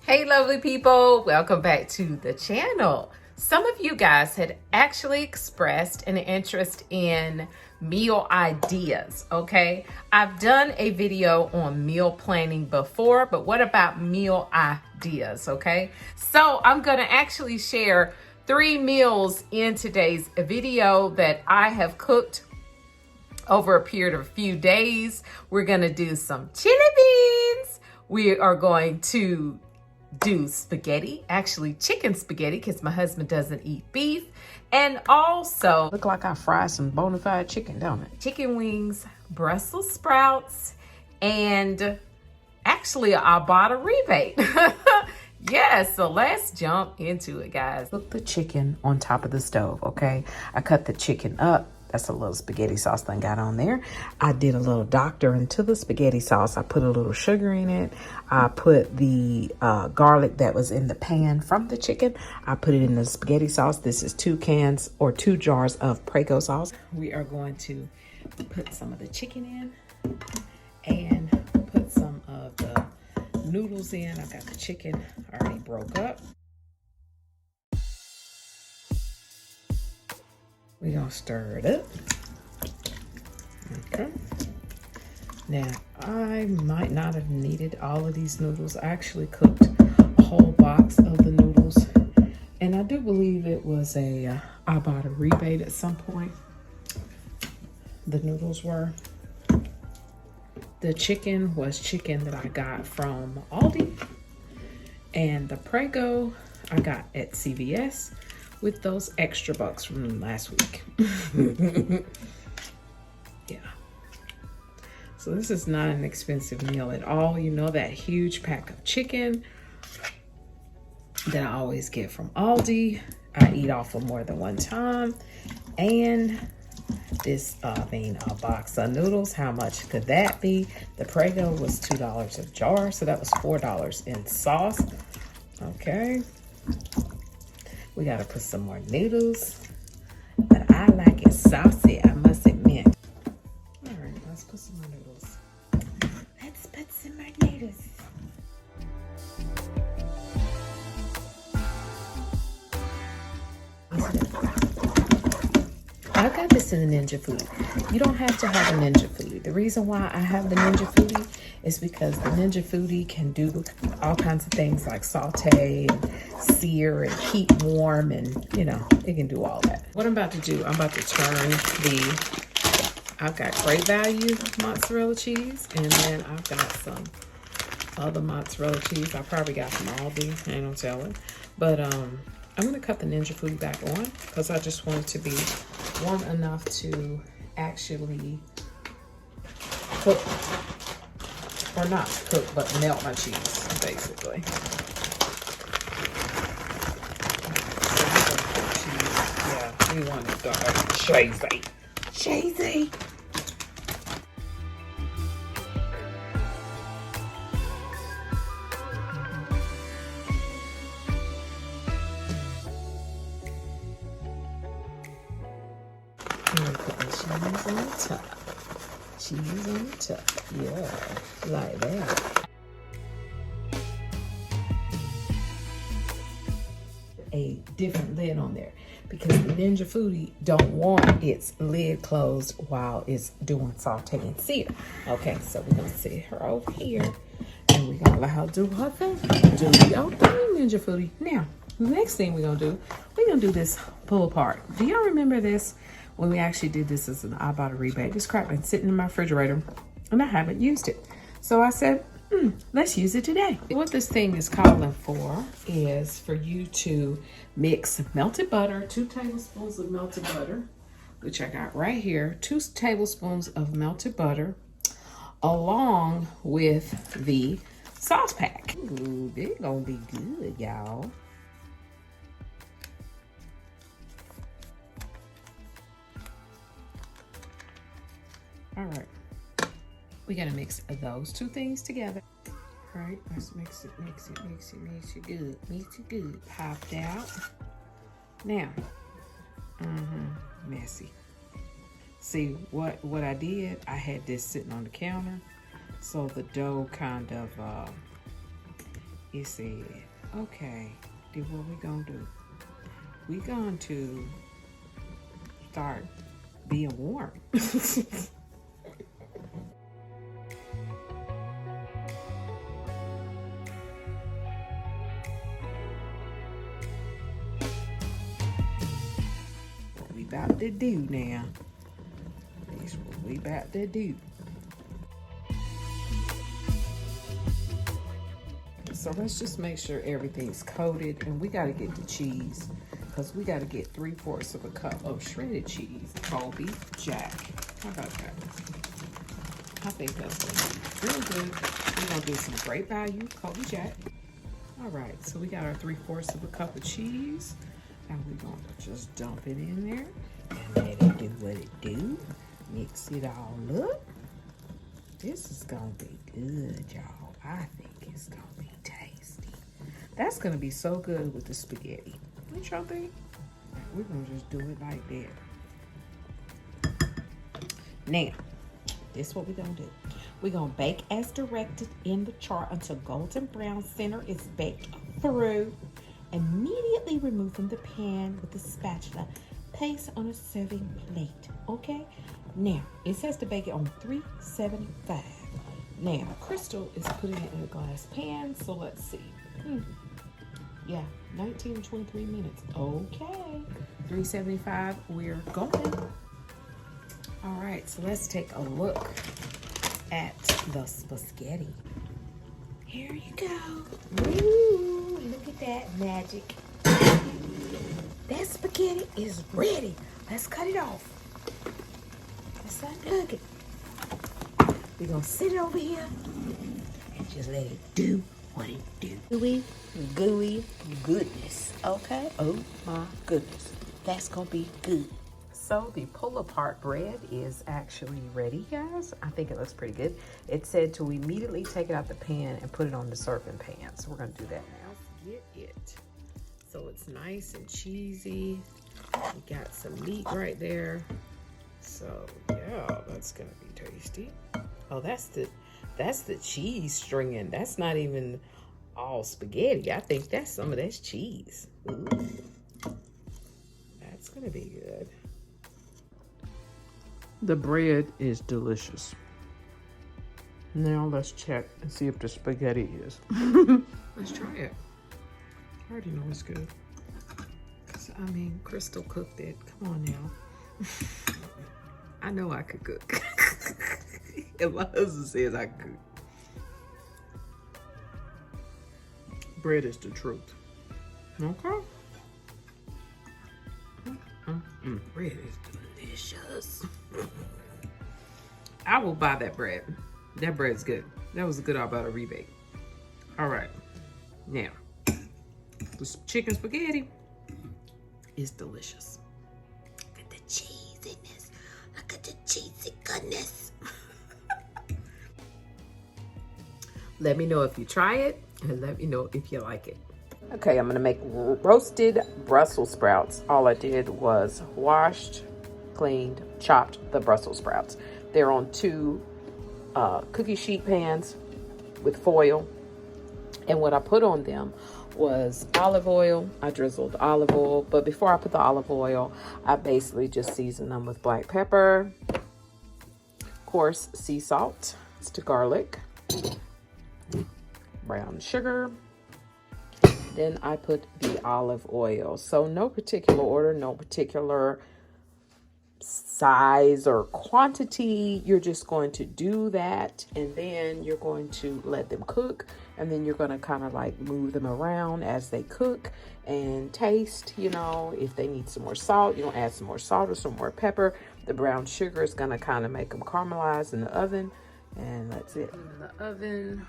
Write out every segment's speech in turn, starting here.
Hey lovely people, welcome back to the channel. Some of you guys had actually expressed an interest in meal ideas, okay? I've done a video on meal planning before, but what about meal ideas, okay? So I'm gonna actually share 3 meals in today's video that I have cooked over a period of a few days. We're gonna do some chili beans. We are going to do spaghetti, actually chicken spaghetti, because my husband doesn't eat beef. And also, Look like I fried some bona fide chicken, don't it? chicken wings, Brussels sprouts, and actually a Ibotta rebate. Yes, so let's jump into it, guys. Put the chicken on top of the stove, okay? I cut the chicken up. That's a little spaghetti sauce that I got on there. I did a little doctor into the spaghetti sauce. I put a little sugar in it. I put the garlic that was in the pan from the chicken. I put it in the spaghetti sauce. This is 2 cans or 2 jars of Prego sauce. We are going to put some of the chicken in and put some of the noodles in. I got the chicken already broke up. We're gonna stir it up. Okay. Now, I might not have needed all of these noodles. I actually cooked a whole box of the noodles. And I do believe it was I bought a rebate at some point. The noodles were. The chicken was chicken that I got from Aldi. And the Prego I got at CVS. With those extra bucks from last week. Yeah. So this is not an expensive meal at all. You know, that huge pack of chicken that I always get from Aldi. I eat off of more than one time. And this a box of noodles. How much could that be? The Prego was $2 a jar, so that was $4 in sauce. Okay. We gotta put some more noodles, but I like it saucy, I must admit. All right, let's put some more noodles. Let's put some more noodles. I got this in the Ninja Foodie. You don't have to have a Ninja Foodie. The reason why I have the Ninja Foodie is because the Ninja Foodie can do all kinds of things like saute and sear and keep warm, and you know, it can do all that. What I'm about to do, I'm about to turn I've got great value mozzarella cheese, and then I've got some other mozzarella cheese. I probably got from Aldi, ain't no telling. But I'm gonna cut the Ninja Foodie back on because I just want it to be warm enough to actually cook, or not cook, but melt my cheese, basically. Yeah, we want it dark, cheesy. Cheesy. Cheese on the top. Cheese on the top. Yeah, like that. A different lid on there because the Ninja Foodie don't want its lid closed while it's doing saute and sear. Okay, so we're gonna sit her over here and we're gonna let her do her thing. Do your thing, Ninja Foodie. Now, the next thing we're gonna do this pull apart. Do y'all remember this? When we actually did this as an Ibotta rebate, this crap been sitting in my refrigerator and I haven't used it. So I said, let's use it today. What this thing is calling for is for you to mix melted butter, 2 tablespoons of melted butter, which I got right here, 2 tablespoons of melted butter, along with the sauce pack. Ooh, they're gonna be good, y'all. All right, we gotta mix those 2 things together. All right, let's mix it good. Mix it good. Popped out. Now, messy. See what I did? I had this sitting on the counter, so the dough kind of it said, okay, then what we gonna do? We going to start being warm. What we about to do now? This is what we about to do. So let's just make sure everything's coated, and we gotta get the cheese because we gotta get 3/4 of a cup of shredded cheese, whole beef jack. How about that? I think that's gonna be real good. We're gonna do some great value Kobe jack. All right, so we got our 3/4 of a cup of cheese, and we're gonna just dump it in there and let it do what it do. Mix it all up. This is gonna be good, y'all. I think it's gonna be tasty. That's gonna be so good with the spaghetti. What y'all think? We're gonna just do it like that. Now, this is what we're gonna do. We're gonna bake as directed in the chart until golden brown center is baked through. Immediately remove from the pan with the spatula. Place on a serving plate, okay? Now, it says to bake it on 375. Now, Crystal is putting it in a glass pan, so let's see. Yeah, 19 to 23 minutes. Okay, 375, we're going. All right, so let's take a look at the spaghetti. Here you go. Ooh, look at that magic. That spaghetti is ready. Let's cut it off. Let's uncook it. We're gonna sit it over here and just let it do what it do. Gooey, gooey goodness, okay? Oh my goodness, that's gonna be good. So the pull-apart bread is actually ready, guys. I think it looks pretty good. It said to immediately take it out the pan and put it on the serving pan. So we're gonna do that now. Get it. So it's nice and cheesy. We got some meat right there. So yeah, that's gonna be tasty. Oh, that's the cheese stringing. That's not even all spaghetti. I think that's some of that's cheese. Ooh. That's gonna be good. The bread is delicious. Now let's check and see if the spaghetti is. Let's try it. I already know it's good. I mean, Crystal cooked it. Come on now. I know I could cook. If my husband says I could. Bread is the truth. Okay. Bread is delicious. I will buy that bread. That bread's good. That was a good Ibotta rebate. All right. Now, the chicken spaghetti is delicious. Look at the cheesiness. Look at the cheesy goodness. Let me know if you try it, and let me know if you like it. Okay, I'm gonna make roasted Brussels sprouts. All I did was washed, cleaned, chopped the Brussels sprouts. They're on 2 cookie sheet pans with foil. And what I put on them was olive oil. I drizzled olive oil, but before I put the olive oil, I basically just seasoned them with black pepper, coarse sea salt, to garlic, brown sugar. Then I put the olive oil. So no particular order, no particular size or quantity. You're just going to do that, and then you're going to let them cook, and then you're going to kind of like move them around as they cook and taste. You know, if they need some more salt, you don't add some more salt or some more pepper. The brown sugar is going to kind of make them caramelize in the oven, and that's it. In the oven,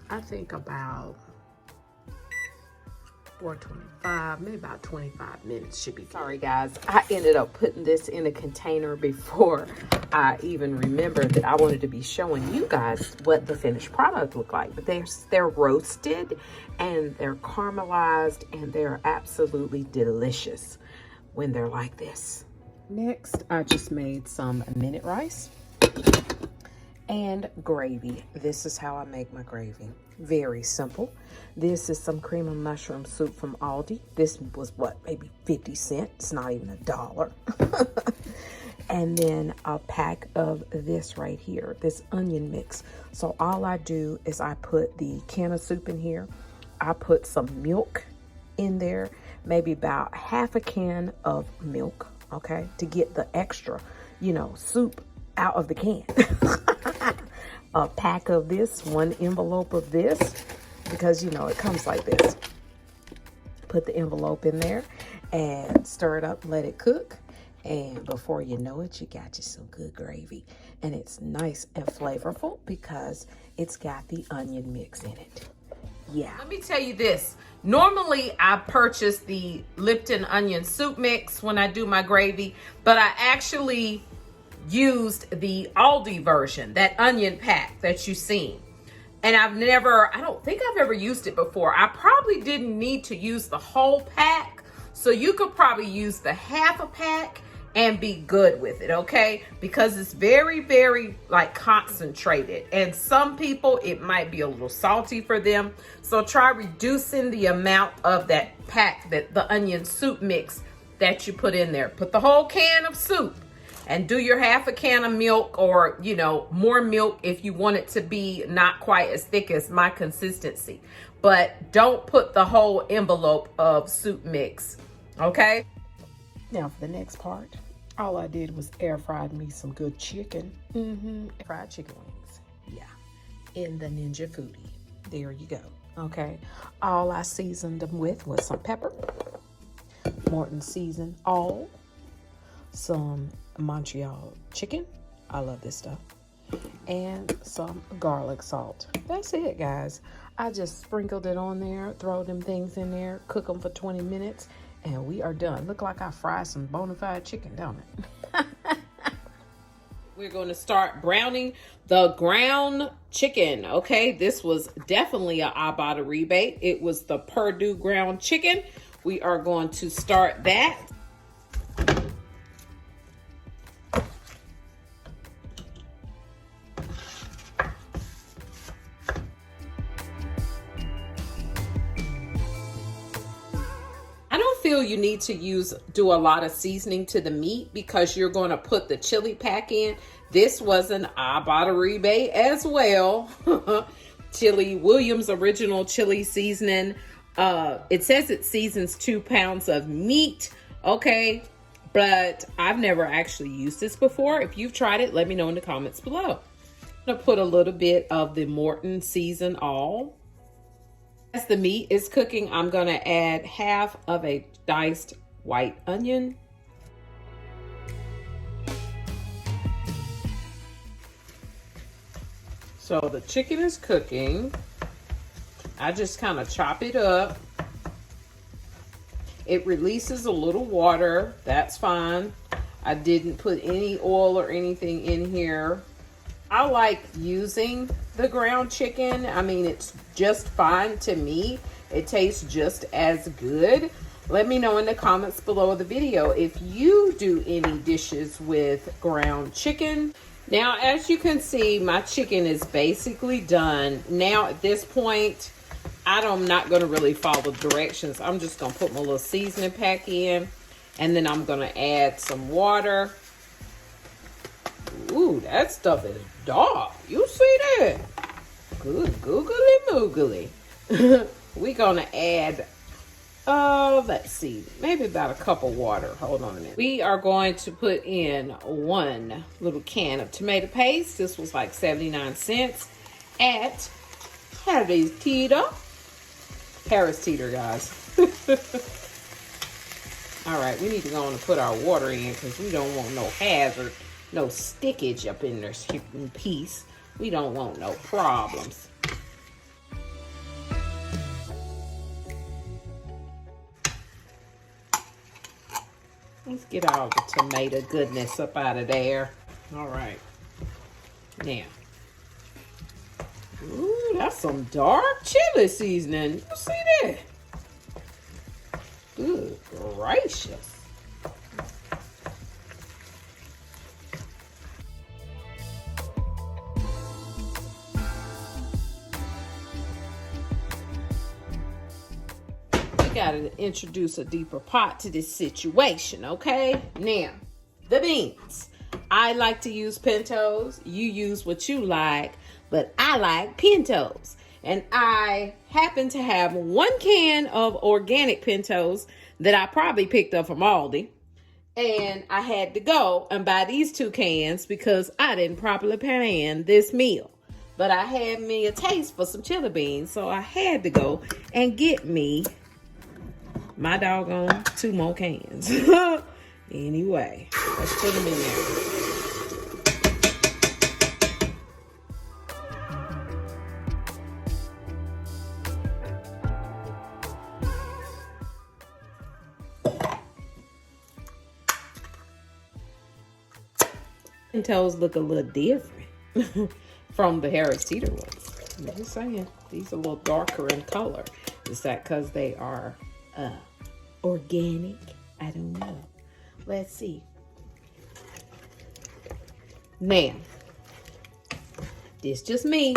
I think about 425, maybe about 25 minutes should be good. Sorry guys, I ended up putting this in a container before I even remembered that I wanted to be showing you guys what the finished product looked like. But they're roasted and they're caramelized and they're absolutely delicious when they're like this. Next, I just made some minute rice. and gravy. This is how I make my gravy. Very simple. This is some cream of mushroom soup from Aldi. This was what, maybe 50 cents. It's not even $1. And then a pack of this right here, this onion mix. So all I do is I put the can of soup in here. I put some milk in there, maybe about half a can of milk, okay, to get the extra, you know, soup out of the can. A pack of this, one envelope of this, because you know it comes like this. Put the envelope in there and stir it up, let it cook, and before you know it, you got you some good gravy. And it's nice and flavorful because it's got the onion mix in it. Yeah. Let me tell you this. Normally I purchase the Lipton onion soup mix when I do my gravy, but I actually used the Aldi version, that onion pack that you've seen. And I don't think I've ever used it before. I probably didn't need to use the whole pack. So you could probably use the half a pack and be good with it, okay? Because it's very, very like concentrated. And some people, it might be a little salty for them. So try reducing the amount of that pack, the onion soup mix that you put in there. Put the whole can of soup and do your half a can of milk, or, you know, more milk if you want it to be not quite as thick as my consistency. But don't put the whole envelope of soup mix, okay? Now for the next part, all I did was air fried me some good chicken. Fried chicken wings, yeah, in the Ninja Foodie. There you go, okay? All I seasoned them with was some pepper, Morton seasoned all, some Montreal chicken, I love this stuff, and some garlic salt. That's it, guys. I just sprinkled it on there, throw them things in there, cook them for 20 minutes, and we are done. Look like I fried some bona fide chicken, don't it? We're going to start browning the ground chicken, okay? This was definitely an Ibotta rebate. It was the Purdue ground chicken. We are going to start that. You need to do a lot of seasoning to the meat because you're going to put the chili pack in. This was an Ibotta rebate as well. Chili Williams original chili seasoning. It says it seasons 2 pounds of meat, okay, but I've never actually used this before. If you've tried it, let me know in the comments below. I'm gonna put a little bit of the Morton season all. As the meat is cooking, I'm gonna add half of a diced white onion. So the chicken is cooking. I just kind of chop it up. It releases a little water, that's fine. I didn't put any oil or anything in here. I like using the ground chicken. I mean, it's just fine to me. It tastes just as good. Let me know in the comments below the video if you do any dishes with ground chicken. Now, as you can see, my chicken is basically done. Now, at this point, I'm not going to really follow directions. I'm just going to put my little seasoning pack in, and then I'm going to add some water. Ooh, that stuff is dark. You see that? Good googly moogly. We're gonna add, let's see, maybe about a cup of water. Hold on a minute. We are going to put in 1 little can of tomato paste. This was like 79 cents at Harris Teeter. Harris Teeter, guys. All right, we need to go on and put our water in because we don't want no hazard. No stickage up in this piece. We don't want no problems. Let's get all the tomato goodness up out of there. All right. Now. Ooh, that's some dark chili seasoning. You see that? Good gracious. gotta introduce a deeper pot to this situation, okay? Now, the beans. I like to use pintos. You use what you like, but I like pintos. And I happen to have 1 can of organic pintos that I probably picked up from Aldi. And I had to go and buy these 2 cans because I didn't properly plan this meal. But I had me a taste for some chili beans, so I had to go and get me my doggone 2 more cans. Anyway, let's put them in there. Pintos look a little different from the Harris Teeter ones. I'm just saying, these are a little darker in color. Is that because they are organic? I don't know. Let's see. Now, this just me.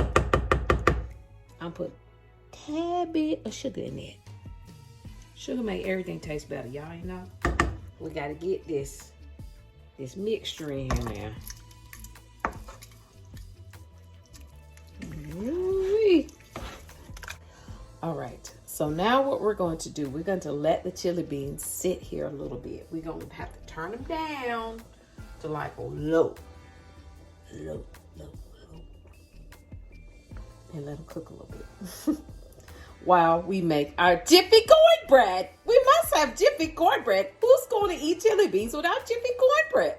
I'm put a tad bit of sugar in it. Sugar make everything taste better, y'all. You know, we gotta get this mixture in here now. Ooh-wee. All right, so now what we're going to do, we're going to let the chili beans sit here a little bit. We're going to have to turn them down to like low. And let them cook a little bit. While we make our Jiffy cornbread. We must have Jiffy cornbread. Who's going to eat chili beans without Jiffy cornbread?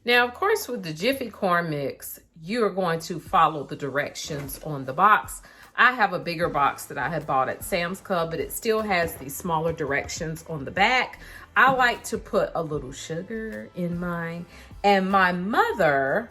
Now, of course, with the Jiffy corn mix, you are going to follow the directions on the box. I have a bigger box that I had bought at Sam's Club, but it still has these smaller directions on the back. I like to put a little sugar in mine. And my mother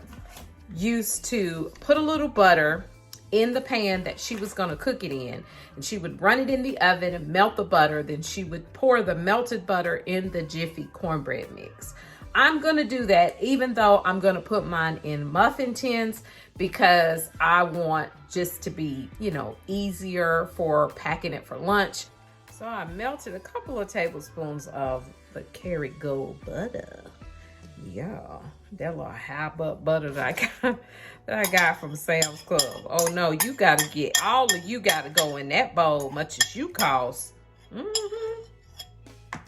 used to put a little butter in the pan that she was going to cook it in, and she would run it in the oven and melt the butter. Then she would pour the melted butter in the Jiffy cornbread mix. I'm going to do that, even though I'm going to put mine in muffin tins, because I want just to be, you know, easier for packing it for lunch. So I melted a couple of tablespoons of the Kerrygold butter. Yeah, that little half up butter that I got from Sam's Club. Oh no, you gotta get, all of you gotta go in that bowl, much as you cost.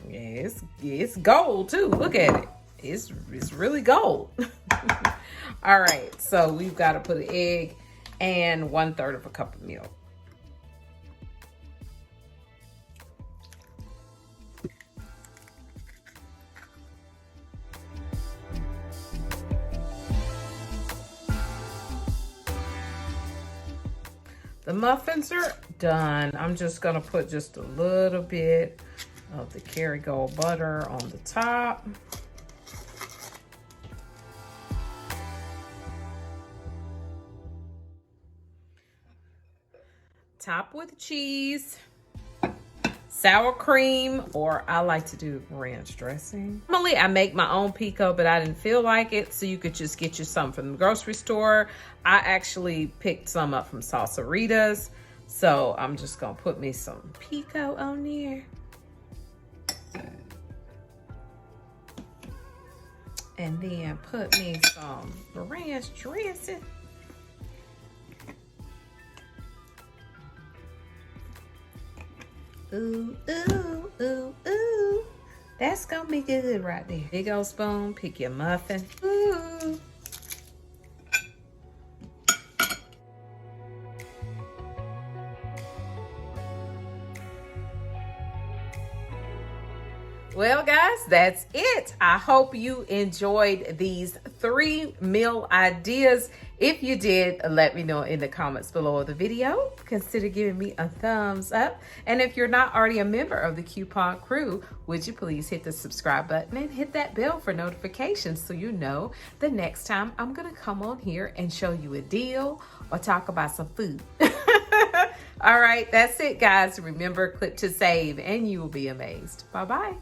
Yeah, it's gold too. Look at it. It's really gold. All right, so we've got to put an egg and 1/3 of a cup of milk. The muffins are done. I'm just gonna put just a little bit of the Kerrygold butter on the top. Top with cheese, sour cream, or I like to do ranch dressing. Normally I make my own pico, but I didn't feel like it, so you could just get you some from the grocery store. I actually picked some up from Salsaritas, so I'm just gonna put me some pico on there. And then put me some ranch dressing. Ooh, ooh, ooh, ooh. That's gonna be good right there. Big old spoon, pick your muffin. Ooh. Well, guys, that's it. I hope you enjoyed these 3 meal ideas. If you did, let me know in the comments below the video. Consider giving me a thumbs up. And if you're not already a member of the Coupon Crew, would you please hit the subscribe button and hit that bell for notifications so you know the next time I'm gonna come on here and show you a deal or talk about some food. All right, that's it, guys. Remember, click to save and you will be amazed. Bye-bye.